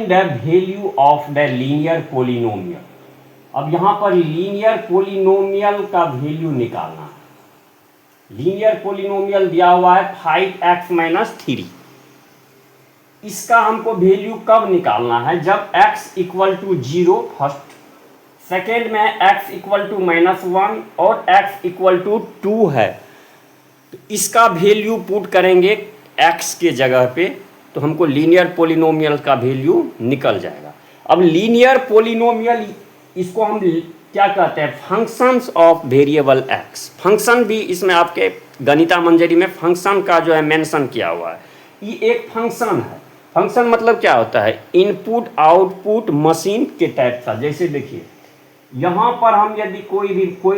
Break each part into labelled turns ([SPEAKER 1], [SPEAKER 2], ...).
[SPEAKER 1] Find the value of the linear polynomial. अब यहाँ पर लीनियर पोलिनोमियल का वैल्यू निकालना है। लीनियर पोलिनोमियल दिया हुआ है 5x - 3। इसका हमको वैल्यू कब निकालना है? जब x = 0 फर्स्ट, सेकेंड में x = -1 और x = 2 है, तो इसका वैल्यू पुट करेंगे x के जगह पे, तो हमको लीनियर पोलिनोमियल का वैल्यू निकल जाएगा। अब लीनियर पोलिनोमियल इसको हम क्या कहते हैं? Functions of variable x। Function भी इसमें आपके गणिता मंजरी में फंक्शन का जो है मेंशन किया हुआ है। ये एक फंक्शन है। फंक्शन मतलब क्या होता है? इनपुट आउटपुट मशीन के टाइप का। जैसे देखिए यहाँ पर हम यदि कोई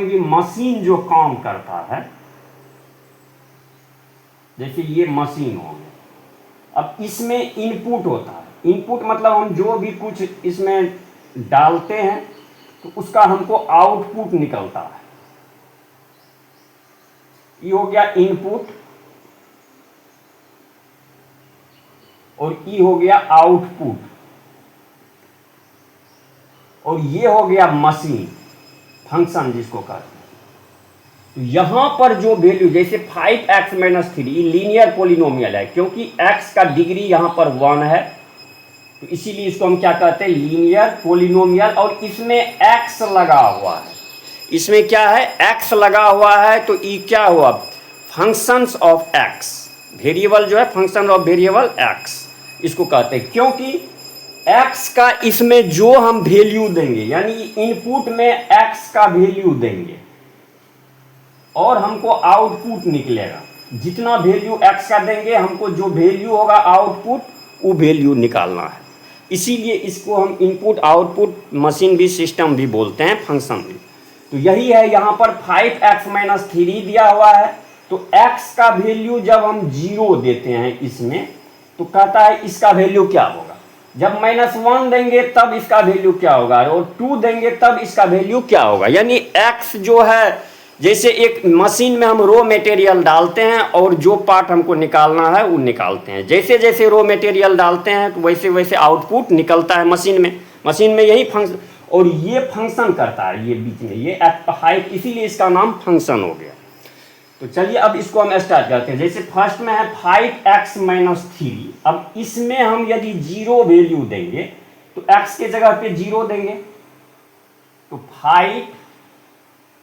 [SPEAKER 1] भी मशीन जो काम करता है, जैसे ये मशीन हो गया, अब इसमें इनपुट होता है। इनपुट मतलब हम जो भी कुछ इसमें डालते हैं तो उसका हमको आउटपुट निकलता है। ये हो गया इनपुट और ये हो गया आउटपुट, और ये हो गया मशीन, फंक्शन जिसको कहते हैं। तो यहां पर जो वैल्यू, जैसे 5x - 3 लीनियर पोलिनोमियल है, क्योंकि x का डिग्री यहां पर 1 है, तो इसीलिए इसको हम क्या कहते हैं? Linear polynomial. और इसमें x लगा हुआ है। इसमें क्या है? x लगा हुआ है, तो ये क्या हुआ? फंक्शंस ऑफ x, वेरिएबल जो है फंक्शन ऑफ वेरिएबल x इसको कहते हैं। क्योंकि x का इसमें जो हम वैल्यू देंगे, यानी इनपुट में x का वैल्यू देंगे और हमको आउटपुट निकलेगा। जितना वैल्यू x का देंगे, हमको जो वैल्यू होगा आउटपुट, वो वैल्यू निकालना है। इसीलिए इसको हम इनपुट आउटपुट मशीन भी सिस्टम भी बोलते हैं, फंक्शन भी। तो यही है, यहाँ पर 5x - 3 दिया हुआ है, तो x का वैल्यू जब हम 0 देते हैं इसमें, तो कहता है इसका वैल्यू क्या होगा। जब -1 देंगे तब इसका वैल्यू क्या होगा, और 2 देंगे तब इसका वैल्यू क्या होगा। यानी x जो है, जैसे एक मशीन में हम रॉ मटेरियल डालते हैं और जो पार्ट हमको निकालना है वो निकालते हैं। जैसे जैसे रॉ मटेरियल डालते हैं तो वैसे वैसे आउटपुट निकलता है मशीन में। मशीन में यही फंक्शन, और ये फंक्शन करता है, ये बीच में ये हाइट, इसीलिए इसका नाम फंक्शन हो गया। तो चलिए अब इसको हम स्टार्ट करते हैं। जैसे फर्स्ट में है 5x - 3। अब इसमें हम यदि 0 वैल्यू देंगे तो x के जगह पे 0 देंगे, तो 5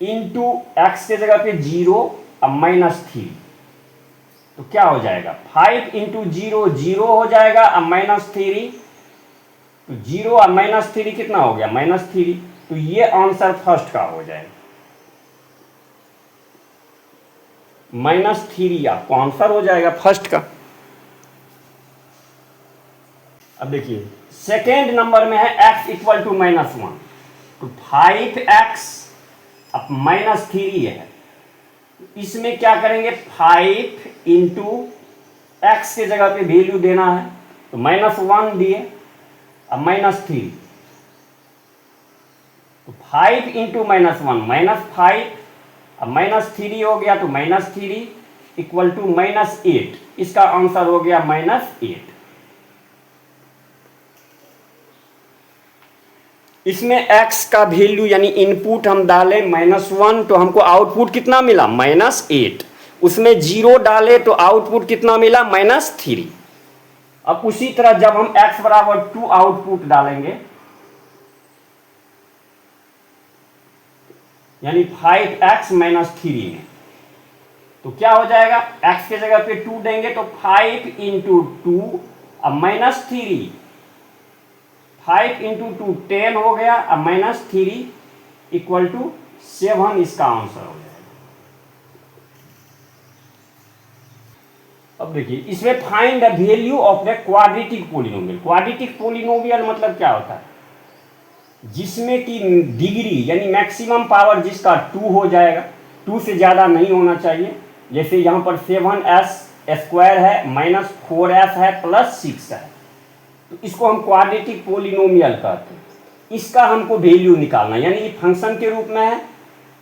[SPEAKER 1] इंटू एक्स के जगह पे 0 अब -3, तो क्या हो जाएगा? 5 इंटू 0 0 हो जाएगा, अब -3, तो 0 और -3 कितना हो गया? -3। तो ये आंसर फर्स्ट का हो जाएगा। -3 आपको आंसर हो जाएगा फर्स्ट का। अब देखिए सेकेंड नंबर में है x = -1, तो 5x अब -3 है, इसमें क्या करेंगे? 5 इंटू एक्स के जगह पे वैल्यू देना है, तो -1 दिए, अब -3, तो 5 इंटू -1 -5, अब -3 हो गया, तो -3 = -8। इसका आंसर हो गया -8। इसमें x का वैल्यू यानी इनपुट हम डालें -1, तो हमको आउटपुट कितना मिला? -8। उसमें 0 डाले तो आउटपुट कितना मिला? -3। अब उसी तरह जब हम x = 2 आउटपुट डालेंगे, यानी 5x - 3 में, तो क्या हो जाएगा? x के जगह पे 2 देंगे, तो 5 इंटू 2 अब -3, 5 इंटू 2 10 हो गया, अब -3 = 7 इसका आंसर हो जाएगा। अब देखिए इसमें find the value of the quadratic polynomial. Quadratic polynomial मतलब क्या होता है? जिसमें कि डिग्री यानी मैक्सिमम पावर जिसका 2 हो जाएगा, 2 से ज़्यादा नहीं होना चाहिए। जैसे यहाँ पर 7s² है, -4s है, +6 है, तो इसको हम क्वाड्रेटिक पोलिनोमियल कहते हैं। इसका हमको वैल्यू निकालना, यानी ये फंक्शन के रूप में है।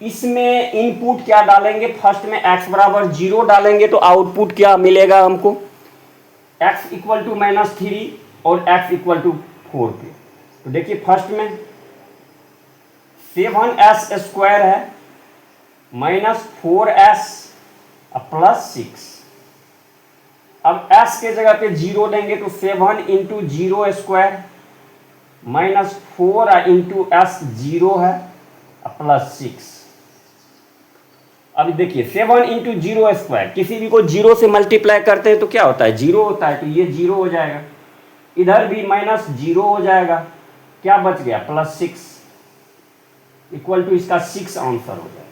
[SPEAKER 1] इसमें इनपुट क्या डालेंगे? फर्स्ट में x = 0 डालेंगे, तो आउटपुट क्या मिलेगा हमको? x = -3 और x = 4 पे। तो देखिए फर्स्ट में 7s स्क्वायर है माइनस 4s प्लस 6। अब s के जगह पे 0 देंगे तो 7 into 0 square minus 4 into s 0 है प्लस 6। अब देखिए 7 इंटू 0 स्क्वायर, किसी भी को 0 से मल्टीप्लाई करते हैं तो क्या होता है 0 होता है, तो ये 0 हो जाएगा। इधर भी माइनस 0 हो जाएगा, क्या बच गया प्लस 6 इक्वल टू इसका 6 आंसर हो जाएगा।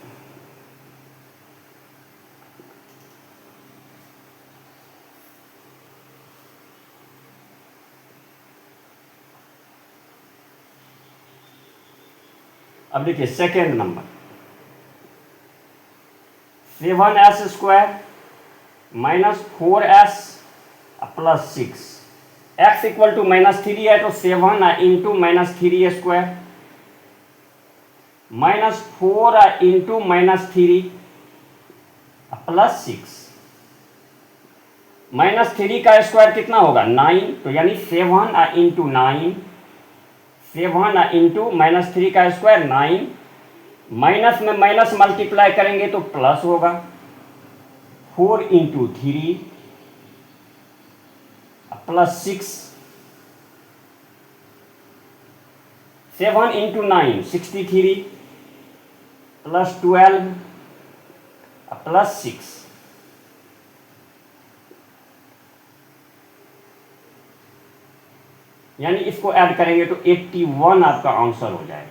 [SPEAKER 1] अब देखिए second number 7s square minus 4s plus 6। x equal to -3 है तो 7 into -3 square minus 4 into -3 plus 6। -3 का स्क्वायर कितना होगा 9, तो यानी 7 इंटू 9, 7 इंटू -3 का स्क्वायर 9, माइनस में माइनस मल्टीप्लाई करेंगे तो प्लस होगा 4 into 3 plus 6, 7 into 9 63 plus 12 plus 6। यानी इसको ऐड करेंगे तो 81 आपका आंसर हो जाएगा।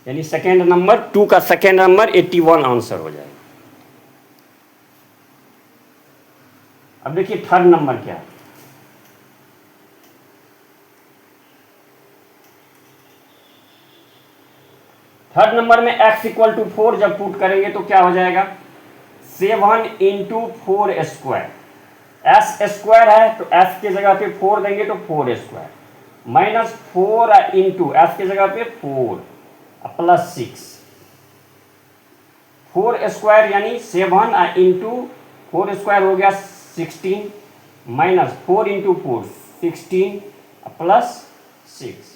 [SPEAKER 1] यानी सेकेंड नंबर 2 का सेकेंड नंबर 81 आंसर हो जाएगा। अब देखिए थर्ड नंबर क्या है। थर्ड नंबर में x इक्वल टू 4 जब पुट करेंगे तो क्या हो जाएगा 7 इंटू 4 स्क्वायर, s स्क्वायर है तो s के जगह पे 4 देंगे तो 4 स्क्वायर माइनस 4 इंटू s के जगह पे 4 प्लस 6, 4 स्क्वायर यानी 7 इंटू 4 स्क्वायर हो गया 16 माइनस 4 इंटू 4 16 प्लस 6।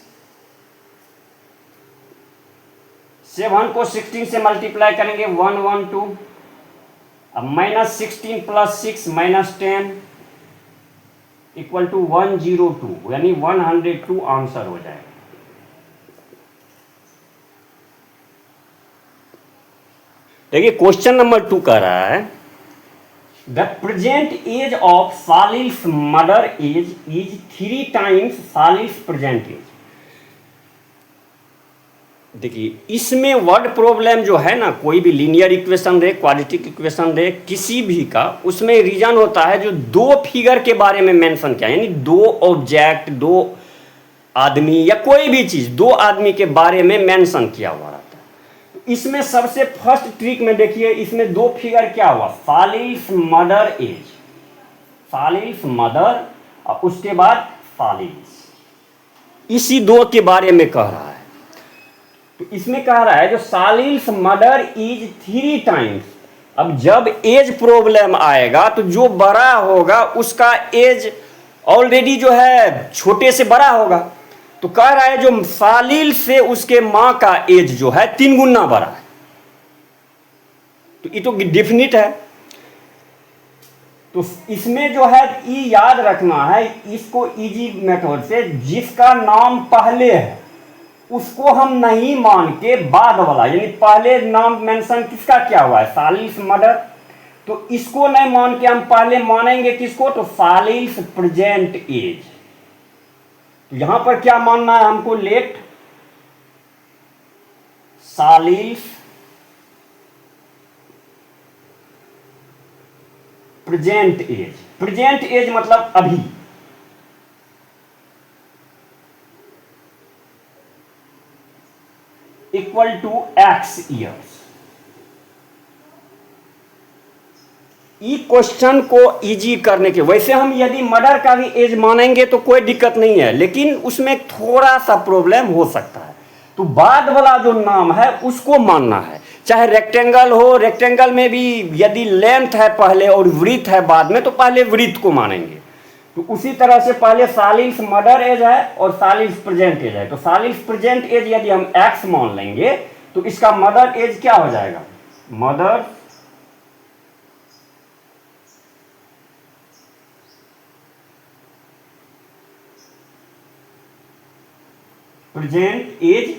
[SPEAKER 1] 7 को 16 से मल्टीप्लाई करेंगे 112, अब minus 16 plus 6 minus 10 equal to 102, यानी 102 आंसर हो जाएगा। देखिए क्वेश्चन नंबर 2 कह रहा है the present age of Salil's mother age is 3 times Salil's present age. देखिए इसमें वर्ड प्रॉब्लम जो है ना, कोई भी लीनियर इक्वेशन दे, क्वाड्रेटिक इक्वेशन दे, किसी भी का, उसमें रीजन होता है जो 2 फिगर के बारे में मेंशन किया, यानी 2 ऑब्जेक्ट, 2 आदमी या कोई भी चीज 2 आदमी के बारे में मेंशन किया हुआ रहता है। तो इसमें सबसे फर्स्ट ट्रिक में देखिए, इसमें 2 फिगर क्या हुआ सालिल्स मदर एज, सालिल्स मदर और उसके बाद सालिल्स, इसी 2 के बारे में कह रहा है। तो इसमें कह रहा है जो सालिल्स मदर इज 3 टाइम्स। अब जब एज प्रॉब्लम आएगा तो जो बड़ा होगा उसका एज ऑलरेडी जो है छोटे से बड़ा होगा। तो कह रहा है जो सालिल से उसके मां का एज जो है 3 गुना बड़ा है, तो ये तो डेफिनिट है। तो इसमें जो है ये याद रखना है, इसको इजी मेथड से जिसका नाम पहले है उसको हम नहीं मान के बाद वाला, यानी पहले नाम मेंशन किसका क्या हुआ है सालिल्स मदर, तो इसको नहीं मान के हम पहले मानेंगे किसको तो सालिल्स प्रेजेंट एज। तो यहां पर क्या मानना है हमको let Salil's present age. Present age मतलब अभी, इक्वल टू x ईयर्स। ई क्वेश्चन को इजी करने के, वैसे हम यदि मदर का भी एज मानेंगे तो कोई दिक्कत नहीं है, लेकिन उसमें थोड़ा सा प्रॉब्लम हो सकता है। तो बाद वाला जो नाम है उसको मानना है, चाहे रेक्टेंगल हो, रेक्टेंगल में भी यदि लेंथ है पहले और वृत्त है बाद में तो पहले वृत्त को मानेंगे। तो उसी तरह से पहले सालिल्स मदर एज है और सालिल्स प्रेजेंट एज है। तो सालिल्स प्रेजेंट एज यदि हम x मान लेंगे तो इसका मदर एज क्या हो जाएगा, mother present age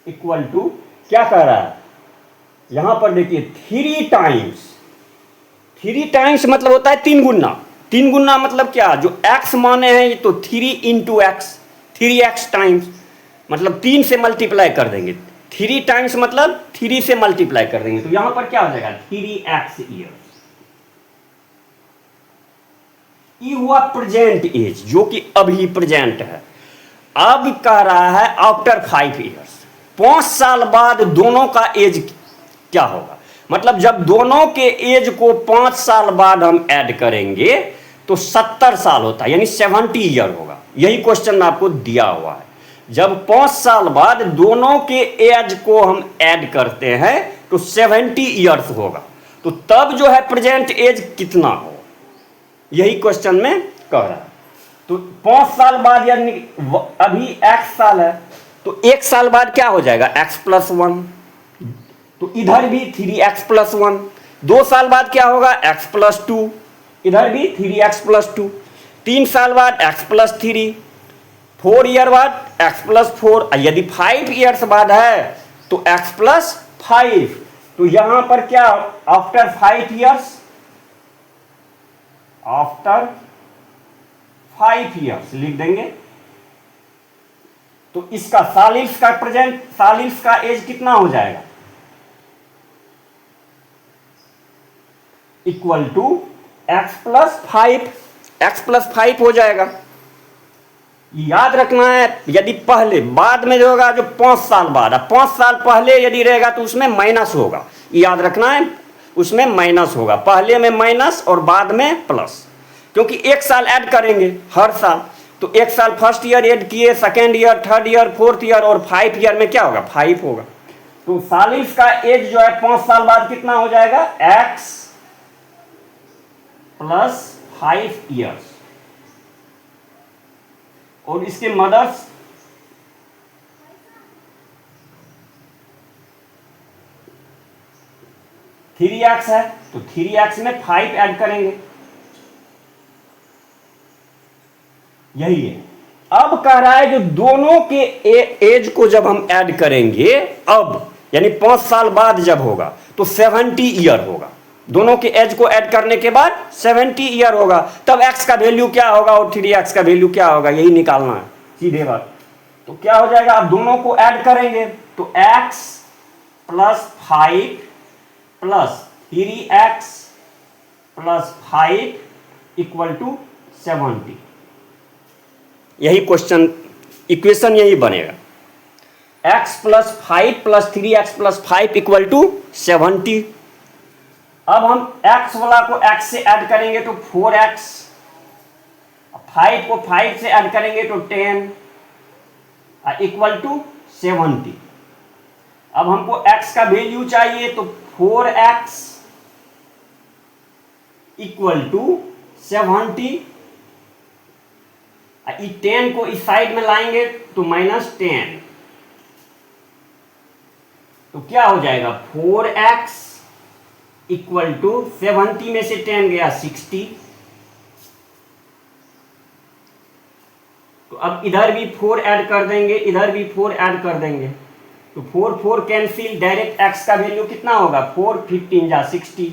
[SPEAKER 1] equal to क्या कह रहा है यहां पर देखिए 3 टाइम्स मतलब होता है 3 गुना। 3 गुना मतलब क्या, जो x माने हैं ये तो 3 इंटू एक्स, 3x टाइम्स मतलब 3 से मल्टीप्लाई कर देंगे। 3 टाइम्स मतलब 3 से मल्टीप्लाई कर देंगे, तो यहां पर क्या हो जाएगा 3x ईयर्स। ये हुआ प्रेजेंट एज जो कि अभी प्रेजेंट है। अब कह रहा है आफ्टर 5 ईयर्स, 5 साल बाद दोनों का एज क्या होगा। मतलब जब दोनों के एज को 5 साल बाद हम ऐड करेंगे तो 70 साल होता है, यानी 70 ईयर होगा। यही क्वेश्चन आपको दिया हुआ है। जब 5 साल बाद दोनों के एज को हम ऐड करते हैं तो 70 ईयर्स होगा। तो तब जो है प्रेजेंट एज कितना हो, यही क्वेश्चन में कह रहा है। तो 5 साल बाद यानी अभी x साल है तो 1 साल बाद क्या हो जाएगा x प्लस 1, तो इधर भी 3x प्लस 1। 2 साल बाद क्या होगा x प्लस 2, इधर भी 3x प्लस 2। 3 साल बाद x प्लस 3, 4 ईयर बाद x प्लस 4। यदि 5 ईयर्स बाद है तो x प्लस 5। तो यहां पर क्या आफ्टर 5 ईयर्स, आफ्टर 5 ईयर्स लिख देंगे। तो इसका सालिल्स का प्रेजेंट, सालिल्स का एज कितना हो जाएगा, equal to x plus 5। X plus 5 हो जाएगा। याद रखना है यदि पहले बाद में जो होगा जो 5 साल बाद, 5 साल पहले यदि रहेगा तो उसमें माइनस होगा। याद रखना है उसमें माइनस होगा, पहले में माइनस और बाद में प्लस, क्योंकि 1 साल ऐड करेंगे हर साल। तो 1 साल फर्स्ट ईयर ऐड किए, second year, third year, fourth year और 5 ईयर में क्या होगा 5 होगा। तो सालिल्स का एज जो है 5 साल बाद कितना हो जाएगा x प्लस 5 ईयर्स। और इसके मदर्स थ्री एक्स है तो 3x में 5 ऐड करेंगे, यही है। अब कह रहा है जो दोनों के एज को जब हम ऐड करेंगे अब, यानी 5 साल बाद जब होगा तो 70 ईयर होगा। दोनों के एज को ऐड करने के बाद 70 ईयर होगा, तब x का वैल्यू क्या होगा और 3x का वैल्यू क्या होगा, यही निकालना है सीधे बात। तो क्या हो जाएगा, अब दोनों को ऐड करेंगे तो x plus 5 plus 3x plus 5 equal to 70। यही क्वेश्चन इक्वेशन यही बनेगा, x plus 5 plus 3x plus 5 equal to 70। अब हम x वाला को x से ऐड करेंगे तो 4x, 5 को 5 से ऐड करेंगे तो 10 इक्वल टू 70। अब हमको x का वैल्यू चाहिए तो 4x इक्वल टू 70। 10 को इस साइड में लाएंगे तो -10, तो क्या हो जाएगा 4x इक्वल टू 70 में से 10 गया 60। तो अब इधर भी 4 ऐड कर देंगे, इधर भी 4 ऐड कर देंगे तो 4 4 कैंसिल, डायरेक्ट x का वैल्यू कितना होगा 4 15 जा 60।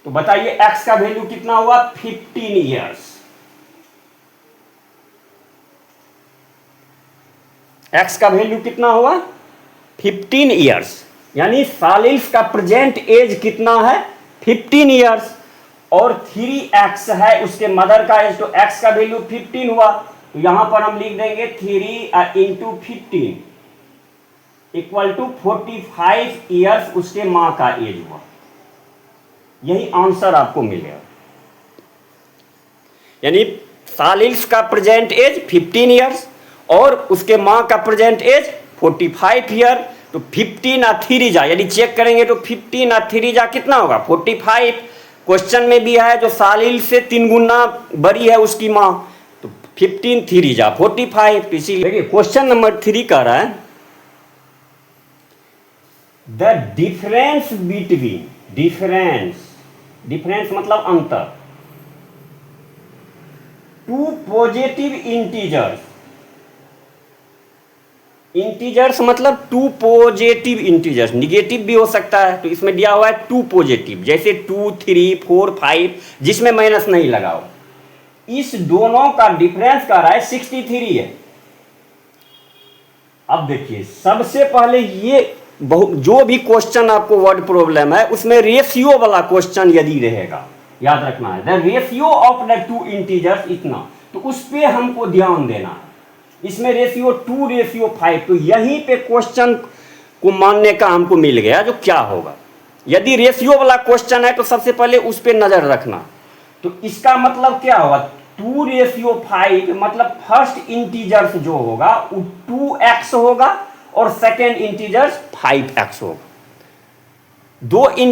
[SPEAKER 1] तो बताइए x का वैल्यू कितना हुआ 15 ईयर्स। x का वैल्यू कितना हुआ 15 ईयर्स, यानी सालिल्स का प्रेजेंट एज कितना है 15 ईयर्स। और 3x है उसके मदर का एज, तो x का वैल्यू 15 हुआ, तो यहां पर हम लिख देंगे 3 इंटू 15 इक्वल टू 45 ईयर्स उसके मां का एज हुआ। यही आंसर आपको मिलेगा, यानी सालिल्स का प्रेजेंट एज 15 ईयर्स और उसके मां का प्रेजेंट एज 45 हियर, तो 15 और 3 जा, यदि चेक करेंगे तो 15 और 3 जा कितना होगा 45। क्वेश्चन में भी है जो सालिल से 3 गुना बड़ी है उसकी माँ, तो 15 3 जा 45। तो इसीलिए देखिए क्वेश्चन नंबर 3 कह रहा है द डिफरेंस बिटवीन, डिफरेंस मतलब अंतर, टू पॉजिटिव इंटीजर्स मतलब टू पॉजिटिव इंटीजर्स, निगेटिव भी हो सकता है, तो इसमें दिया हुआ है टू पॉजिटिव, जैसे 2 3 4 5 जिसमें माइनस नहीं लगाओ, इस दोनों का डिफरेंस कह रहा है 63 है। अब देखिए सबसे पहले ये जो भी क्वेश्चन आपको वर्ड प्रॉब्लम है उसमें रेशियो वाला क्वेश्चन यदि रहेगा, याद रखना है the ratio of the two integers इतना, तो उस पर हमको ध्यान देना है। इसमें रेशियो 2:5, तो यहीं पे क्वेश्चन को मानने का हमको मिल गया जो क्या होगा। यदि रेशियो वाला क्वेश्चन है तो सबसे पहले उस पर नजर रखना, तो इसका मतलब क्या होगा 2:5, मतलब फर्स्ट इंटीजर्स जो होगा वो 2x होगा और सेकेंड इंटीजर्स 5x होगा।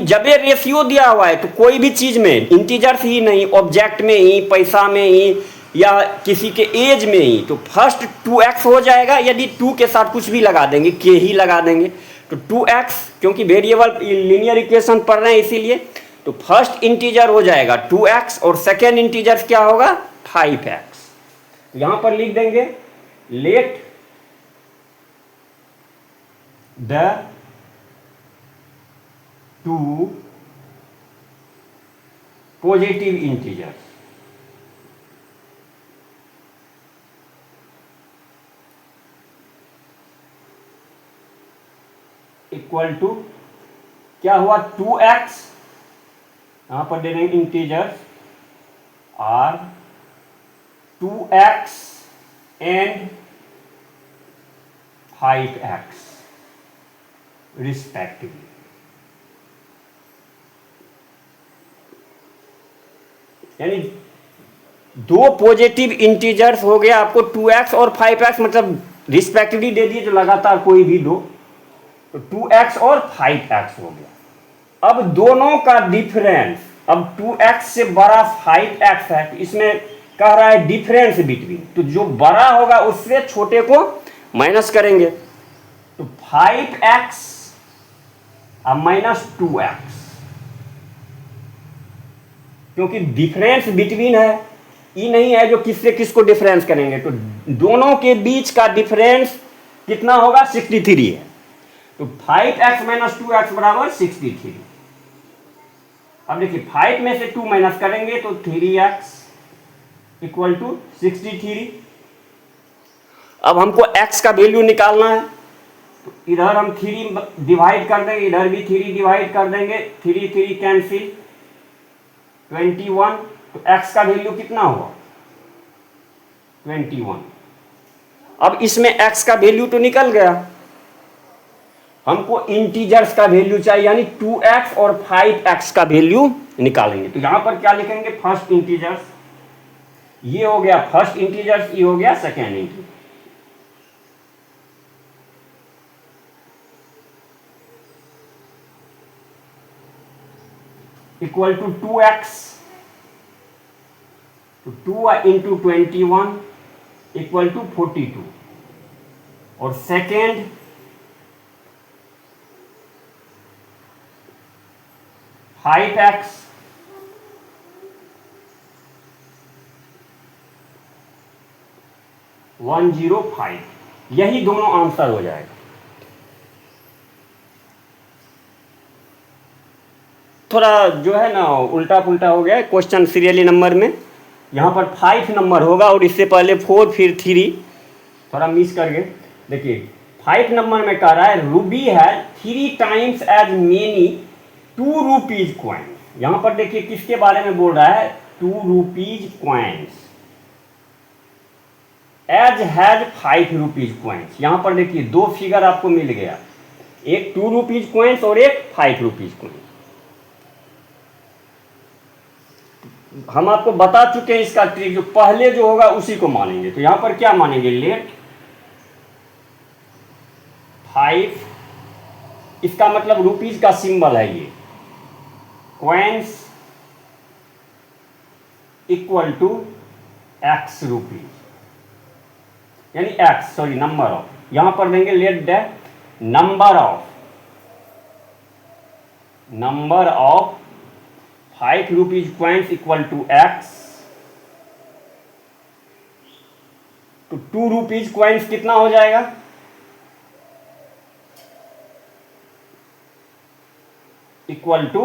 [SPEAKER 1] जब ये रेशियो दिया हुआ है तो कोई भी चीज में इंटीजर्स ही नहीं, ऑब्जेक्ट में ही, पैसा में ही, या किसी के एज में ही, तो फर्स्ट 2x हो जाएगा। यदि 2 के साथ कुछ भी लगा देंगे, के ही लगा देंगे, तो 2x, क्योंकि वेरिएबल लीनियर इक्वेशन पढ़ रहे हैं इसीलिए, तो फर्स्ट इंटीजर हो जाएगा 2x और सेकेंड इंटीजर क्या होगा 5x। तो यहां पर लिख देंगे let the two positive integers equal to क्या हुआ 2x, यहां पर दे देंगे integers are 2x and 5x respectively. यानी दो पॉजिटिव इंटीजर्स हो गया आपको 2x और 5x, मतलब रिस्पेक्टिवली दे दिए जो लगातार कोई भी दो, तो 2x और 5x हो गया। अब दोनों का डिफरेंस, अब 2x से बड़ा 5x है, तो इसमें कह रहा है डिफरेंस बिटवीन, तो जो बड़ा होगा उससे छोटे को माइनस करेंगे, तो 5x अब माइनस 2x, क्योंकि डिफरेंस बिटवीन है, ये नहीं है जो किससे किसको डिफरेंस करेंगे, तो दोनों के बीच का डिफरेंस कितना होगा 63 है, तो 5x माइनस 2x बराबर 63। अब देखिए 5 में से 2 माइनस करेंगे तो 3x इक्वल टू 63। अब हमको x का वैल्यू निकालना है, तो इधर हम 3 डिवाइड कर देंगे, इधर भी 3 डिवाइड कर देंगे, 3 3 कैंसिल 21, तो x का वैल्यू कितना हुआ 21। अब इसमें x का वैल्यू तो निकल गया, हमको इंटीजर्स का वैल्यू चाहिए, यानी 2x और 5x का वैल्यू निकालेंगे। तो यहां पर क्या लिखेंगे फर्स्ट इंटीजर्स, ये हो गया फर्स्ट इंटीजर्स, ये हो गया second integer. Equal to 2x, तो 2 इंटू 21 इक्वल टू 42, और सेकेंड 5x 105, यही दोनों आंसर हो जाएगा। थोड़ा जो है ना उल्टा पुल्टा हो गया क्वेश्चन सीरियली नंबर में, यहाँ पर 5 नंबर होगा और इससे पहले 4 फिर 3, थोड़ा मिस कर गए। देखिए 5 नंबर में कह रहा है रूबी है 3 times as many 2 rupees coins. यहाँ पर देखिए किसके बारे में बोल रहा है 2 rupees coins as has 5 rupees coins. यहाँ पर देखिए दो फिगर आपको मिल गया, एक 2 रुपीज कॉइन्स और एक 5 रुपीज कॉइन्स। हम आपको बता चुके हैं इसका ट्रिक, जो पहले जो होगा उसी को मानेंगे। तो यहां पर क्या मानेंगे लेट 5, इसका मतलब रुपीज का सिंबल है ये, coins equal to x rupees, यानी एक्स सॉरी नंबर ऑफ, यहां पर देंगे let the number of 5 rupees coins equal to x. तो 2 रुपीज कॉइन्स कितना हो जाएगा, इक्वल टू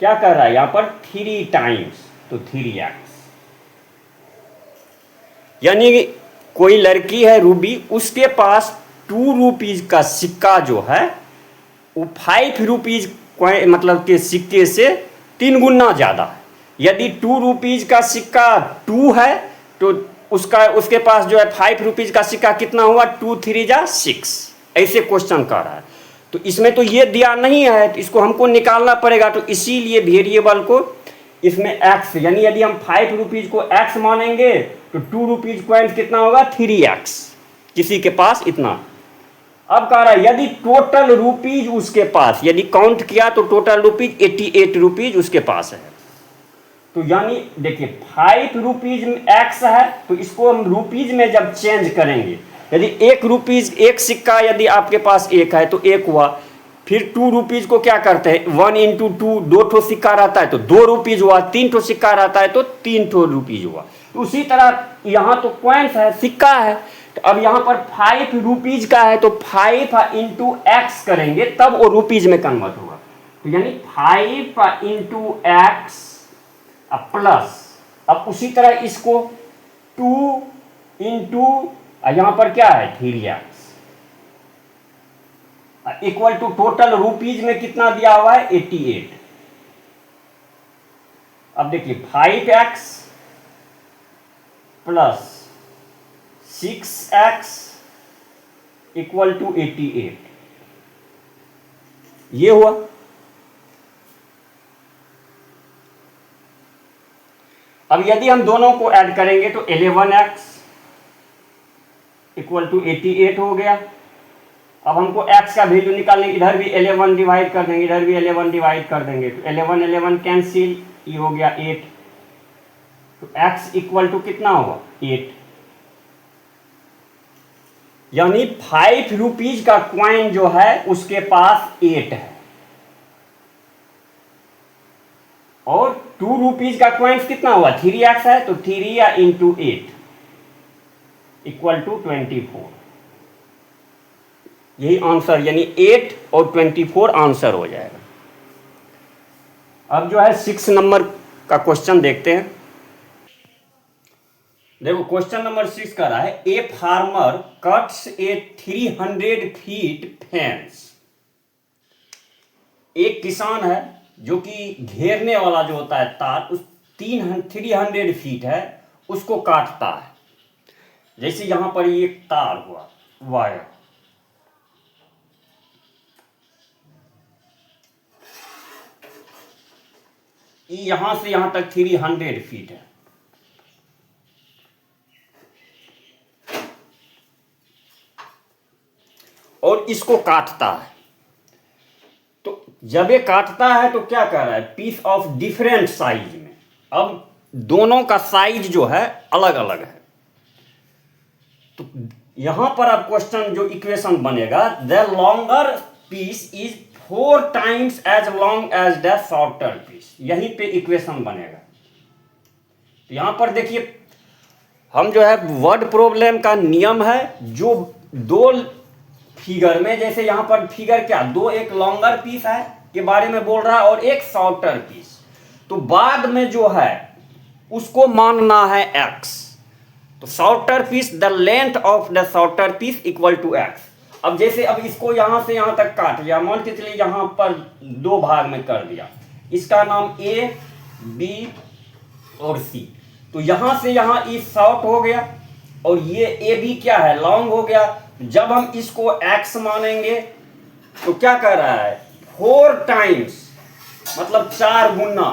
[SPEAKER 1] क्या कर रहा है यहां पर 3 टाइम्स, तो 3x, यानी कोई लड़की है रूबी, उसके पास 2 रुपीज का सिक्का जो है वो 5 रुपीज मतलब के सिक्के से 3 गुना ज्यादा है। यदि 2 रुपीज का सिक्का 2 है तो उसके पास जो है 5 रुपीज का सिक्का कितना हुआ, 2 3 जा 6, ऐसे क्वेश्चन कर रहा है। तो इसमें तो ये दिया नहीं है, तो इसको हमको निकालना पड़ेगा। तो इसीलिए वेरिएबल को इसमें x, यानी यदि हम 5 रुपीज को x मानेंगे तो 2 रुपीज कॉइन्स कितना होगा 3x, किसी के पास इतना। अब कह रहा है यदि टोटल रुपीज उसके पास, यदि काउंट किया तो टोटल रुपीज 88 रुपीज उसके पास है। तो यानी देखिए 5 रुपीज में x है, तो इसको हम रुपीज में जब चेंज करेंगे, यदि 1 रुपीज, एक सिक्का यदि आपके पास 1 है तो 1 हुआ, फिर 2 रुपीज को क्या करते हैं 1 इंटू 2, 2 ठो सिक्का रहता है तो 2 रुपीज हुआ, 3 ठो सिक्का रहता है तो 3 ठो रुपीज हुआ। तो उसी तरह यहाँ तो कॉइन्स है, सिक्का है, तो अब यहाँ पर 5 रुपीज का है तो 5 इंटू एक्स करेंगे तब वो रुपीज में कन्वर्ट होगा। तो यानी 5 इंटू एक्स प्लस, अब उसी तरह इसको 2 इंटू यहाँ पर क्या है 3x equal to total rupees में कितना दिया हुआ है 88। अब देखिए 5x plus 6x equal to 88, ये हुआ। अब यदि हम दोनों को ऐड करेंगे तो 11x इक्वल टू 88 हो गया। अब हमको x का वैल्यू निकालने, इधर भी 11 डिवाइड कर देंगे, इधर भी 11 डिवाइड कर देंगे, तो 11 11 कैंसिल, ये हो गया 8, तो x इक्वल टू कितना होगा 8। यानी 5 रुपीज का क्वाइन जो है उसके पास 8 है, और 2 रुपीज का क्वाइन कितना हुआ 3x है, तो 3 या इंटू 8 इक्वल टू 24, यही आंसर, यानी 8 और 24 आंसर हो जाएगा। अब जो है 6 नंबर का क्वेश्चन देखते हैं। देखो क्वेश्चन नंबर 6 कर रहा है a farmer cuts A 300 feet fence. एक किसान है जो कि घेरने वाला जो होता है तार, उस 300 फीट है उसको काटता है। जैसे यहां पर ये तार हुआ वायर, यहां से यहां तक 300 फीट है, और इसको काटता है। तो जब ये काटता है तो क्या कर रहा है पीस ऑफ डिफरेंट साइज में। अब दोनों का साइज जो है अलग अलग है। तो यहां पर अब क्वेश्चन जो इक्वेशन बनेगा, the longer piece is 4 times as long as the shorter piece, यहीं पे इक्वेशन बनेगा। तो यहां पर देखिए हम जो है वर्ड प्रॉब्लम का नियम है, जो 2 फिगर में, जैसे यहां पर फिगर क्या 2, एक लॉन्गर पीस है के बारे में बोल रहा है और एक शॉर्टर पीस, तो बाद में जो है उसको मानना है x। तो shorter piece, the length of the shorter piece equal to x। अब जैसे अब इसको यहां से यहां तक काट लिया, मान के चलिए यहां पर 2 भाग में कर दिया, इसका नाम a b और c। तो यहां से यहां ई शॉर्ट हो गया और ये ए बी क्या है लॉन्ग हो गया। जब हम इसको x मानेंगे तो क्या कर रहा है 4 टाइम्स, मतलब 4 गुना,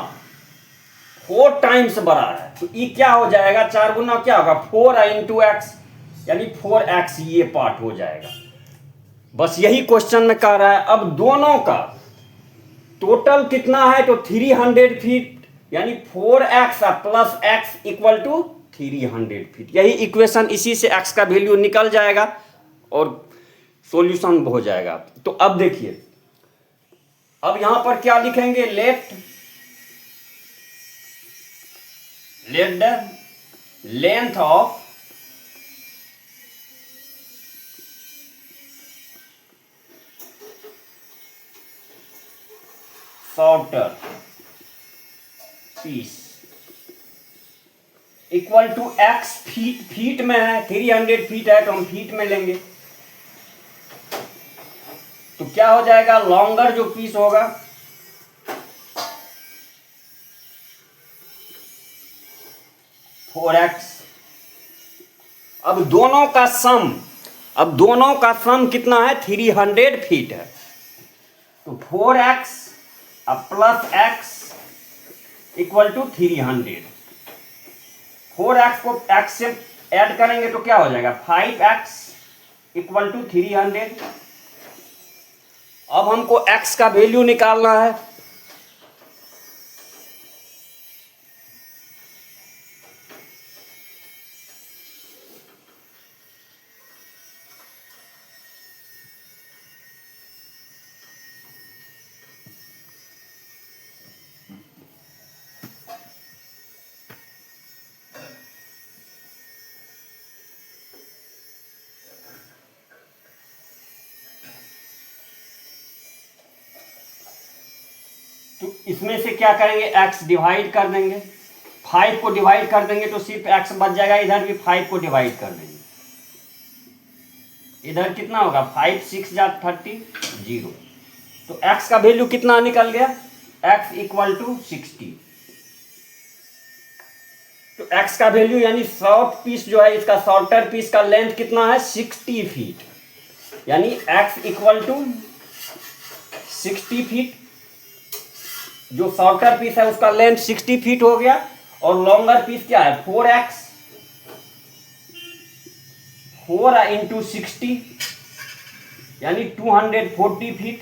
[SPEAKER 1] 4 टाइम्स बड़ा है। तो ये क्या हो जाएगा 4 गुना क्या होगा 4 इंटू एक्स, यानी 4x ये पार्ट हो जाएगा। बस यही क्वेश्चन में कह रहा है। अब दोनों का टोटल कितना है, तो 300 फीट, यानी 4x plus x equal to 300 feet. यही इक्वेशन, इसी से x का वैल्यू निकल जाएगा और सॉल्यूशन हो जाएगा। तो अब देखिए, अब यहां पर क्या लिखेंगे, let the length of shorter piece equal to x feet, feet में है, 300 फीट है तो हम फीट में लेंगे। तो क्या हो जाएगा, लॉन्गर जो पीस होगा 4x। अब दोनों का सम कितना है, 300 फीट है। तो 4x plus x equal to 300। 4x को x से ऐड करेंगे तो क्या हो जाएगा, 5x इक्वल टू 300। अब हमको x का वैल्यू निकालना है। तो इसमें से क्या करेंगे, x डिवाइड कर देंगे, 5 को डिवाइड कर देंगे तो सिर्फ x बच जाएगा। इधर भी 5 को डिवाइड कर देंगे, इधर कितना होगा, 5 6 जा 30 0। तो x का वैल्यू कितना निकल गया, x इक्वल टू 60। तो x का वैल्यू यानी शॉर्ट पीस जो है, इसका शॉर्टर पीस का लेंथ कितना है, 60 फीट, यानी x इक्वल टू 60 फीट। जो शॉर्टर पीस है उसका लेंथ 60 फीट हो गया, और लॉन्गर पीस क्या है, 4x, 4 इंटू 60 यानी 240 फीट।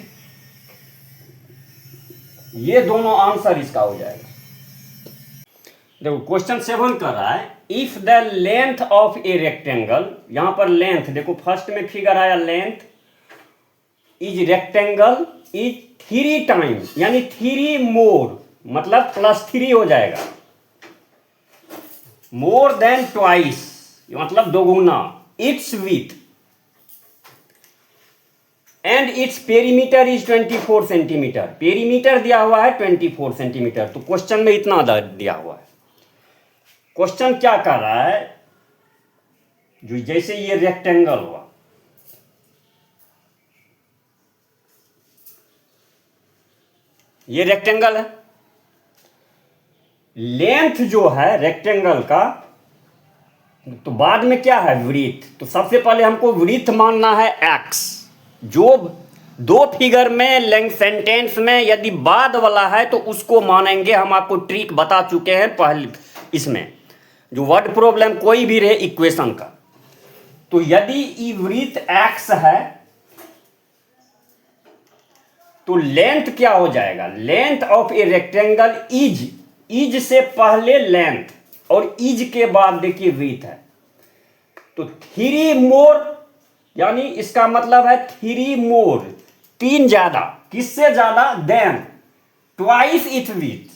[SPEAKER 1] ये दोनों आंसर इसका हो जाएगा। देखो क्वेश्चन 7 कर रहा है, if the length of a rectangle, यहां पर लेंथ देखो, फर्स्ट में फिगर आया length is rectangle is 3 times, यानी 3 मोर, मतलब +3 हो जाएगा, मोर देन ट्वाइस, मतलब दोगुना, it's with and its perimeter is 24 centimetre. Perimeter दिया हुआ है 24 सेंटीमीटर। तो क्वेश्चन में इतना दिया हुआ है। क्वेश्चन क्या कर रहा है, जो जैसे ये रेक्टेंगल हुआ, ये रेक्टेंगल है, लेंथ जो है रेक्टेंगल का, तो बाद में क्या है, वृत्त। तो सबसे पहले हमको वृत्त मानना है x। जो दो फिगर में लेंथ सेंटेंस में यदि बाद वाला है तो उसको मानेंगे। हम आपको ट्रिक बता चुके हैं पहले, इसमें जो वर्ड प्रॉब्लम कोई भी रहे इक्वेशन का। तो यदि वृत्त x है तो लेंथ क्या हो जाएगा, length of a rectangle is से पहले लेंथ और इज के बाद देखिए वृत्त है, तो 3 मोर, यानी इसका मतलब है 3 मोर, 3 ज्यादा, किससे ज्यादा, देन ट्वाइस इट विथ,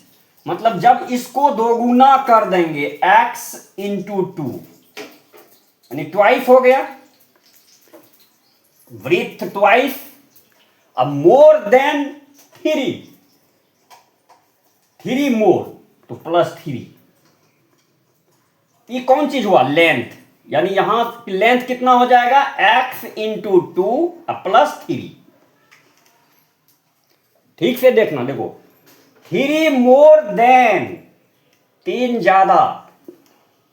[SPEAKER 1] मतलब जब इसको दोगुना कर देंगे x इंटू 2, यानी ट्वाइस हो गया, वृत्त ट्वाइस। अब मोर देन 3 मोर, तो +3। ये कौन चीज हुआ, लेंथ, यानी यहां लेंथ कितना हो जाएगा, x इंटू 2 +3। ठीक से देखना, देखो 3 मोर देन, 3 ज्यादा,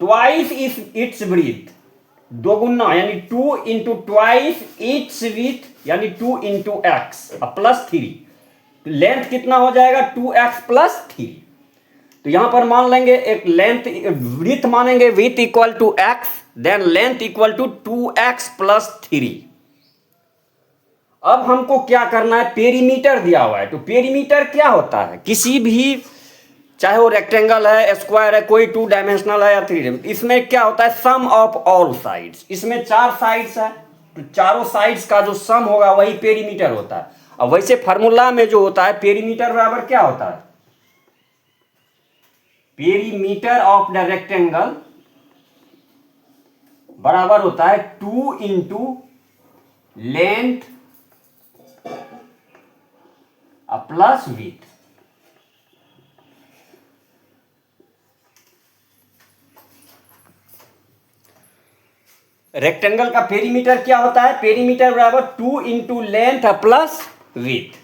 [SPEAKER 1] ट्वाइस इट्स ब्रीथ, दोगुना, यानी 2 इंटू ट्वाइस इट्स विथ, यानी 2 इंटू एक्स +3। लेंथ कितना हो जाएगा, 2x +3। तो यहां पर मान लेंगे एक लेंथ, विड्थ मानेंगे, width equal to x, then length equal to 2x +3। अब हमको क्या करना है, पेरीमीटर दिया हुआ है। तो पेरीमीटर क्या होता है, किसी भी, चाहे वो रेक्टेंगल है, स्क्वायर है, कोई 2 डायमेंशनल है या 3 डायमेंशनल, इसमें क्या होता है, सम ऑफ ऑल साइड्स। इसमें 4 साइड्स है, तो चारों साइड्स का जो सम होगा वही पेरीमीटर होता है। अब वैसे फार्मूला में जो होता है, पेरीमीटर बराबर क्या होता है, पेरीमीटर ऑफ द रेक्टेंगल बराबर होता है 2 into length plus width. Rectangle का पेरीमीटर क्या होता है, पेरीमीटर बराबर 2 इंटू लेंथ प्लस विड्थ।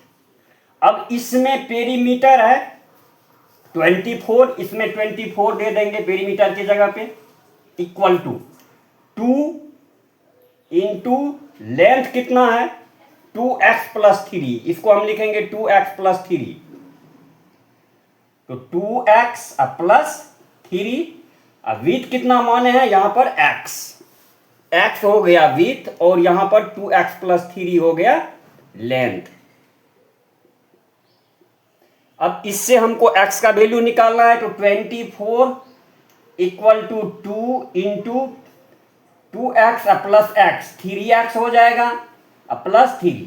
[SPEAKER 1] अब इसमें पेरीमीटर है 24, इसमें 24 दे देंगे पेरीमीटर की जगह पे, इक्वल टू 2 इंटू लेंथ कितना है 2x प्लस 3, इसको हम लिखेंगे 2x प्लस 3, तो 2x प्लस 3। अब विड्थ कितना माने हैं यहां पर x हो गया विड्थ, और यहां पर 2x प्लस 3 हो गया लेंथ। अब इससे हमको x का वैल्यू निकालना है, तो 24 equal to 2 into 2x plus x, 3x हो जाएगा प्लस 3।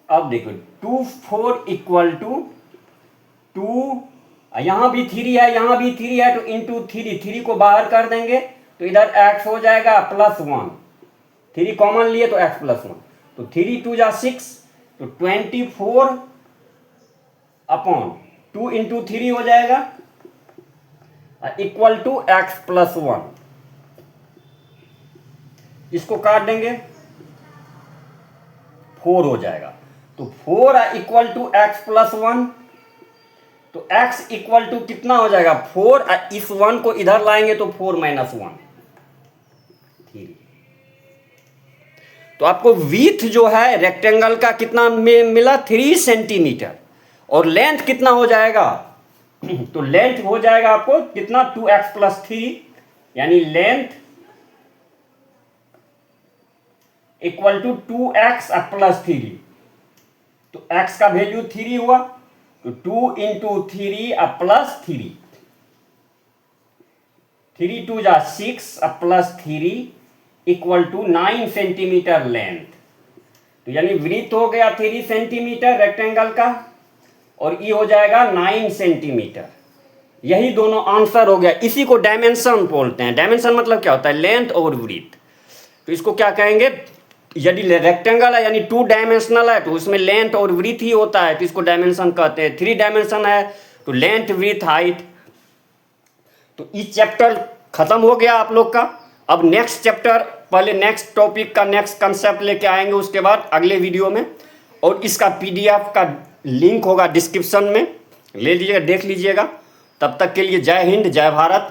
[SPEAKER 1] अब देखो 24 इक्वल टू 2, यहां भी 3 है, यहां भी 3 है, तो इंटू 3 को बाहर कर देंगे तो इधर x हो जाएगा प्लस 1, 3 कॉमन लिए तो x प्लस 1, तो 3 2 जा 6, तो 24 अपॉन 2 इंटू 3 हो जाएगा इक्वल टू x प्लस 1। इसको काट देंगे 4 हो जाएगा, तो 4 इक्वल टू x प्लस 1, तो x इक्वल टू कितना हो जाएगा 4, इस 1 को इधर लाएंगे तो 4 माइनस 1 3। तो आपको विड्थ जो है रेक्टेंगल का कितना में मिला 3 सेंटीमीटर, और लेंथ कितना हो जाएगा तो लेंथ हो जाएगा आपको कितना 2x प्लस 3, यानी length equal to 2x plus 3, तो x का वैल्यू 3 हुआ, तो 2 इंटू 3 प्लस 3, 3 2 जा 6 plus 3 equal to 9 centimetre length. तो यानी विड्थ हो गया 3 सेंटीमीटर रेक्टेंगल का, और ये हो जाएगा 9 सेंटीमीटर। यही दोनों आंसर हो गया। इसी को डायमेंशन बोलते हैं। डायमेंशन मतलब क्या होता है, लेंथ और विड्थ। तो इसको क्या कहेंगे, यदि रेक्टेंगल है यानी 2 डायमेंशनल है तो उसमें लेंथ और विड्थ ही होता है, तो इसको डायमेंशन कहते हैं। 3 डायमेंशन है तो लेंथ विड्थ हाइट। तो इस चैप्टर खत्म हो गया आप लोग का। अब नेक्स्ट चैप्टर, पहले नेक्स्ट टॉपिक का नेक्स्ट कंसेप्ट लेके आएंगे उसके बाद अगले वीडियो में, और इसका PDF का लिंक होगा डिस्क्रिप्शन में, ले लीजिएगा, देख लीजिएगा। तब तक के लिए जय हिंद, जय भारत।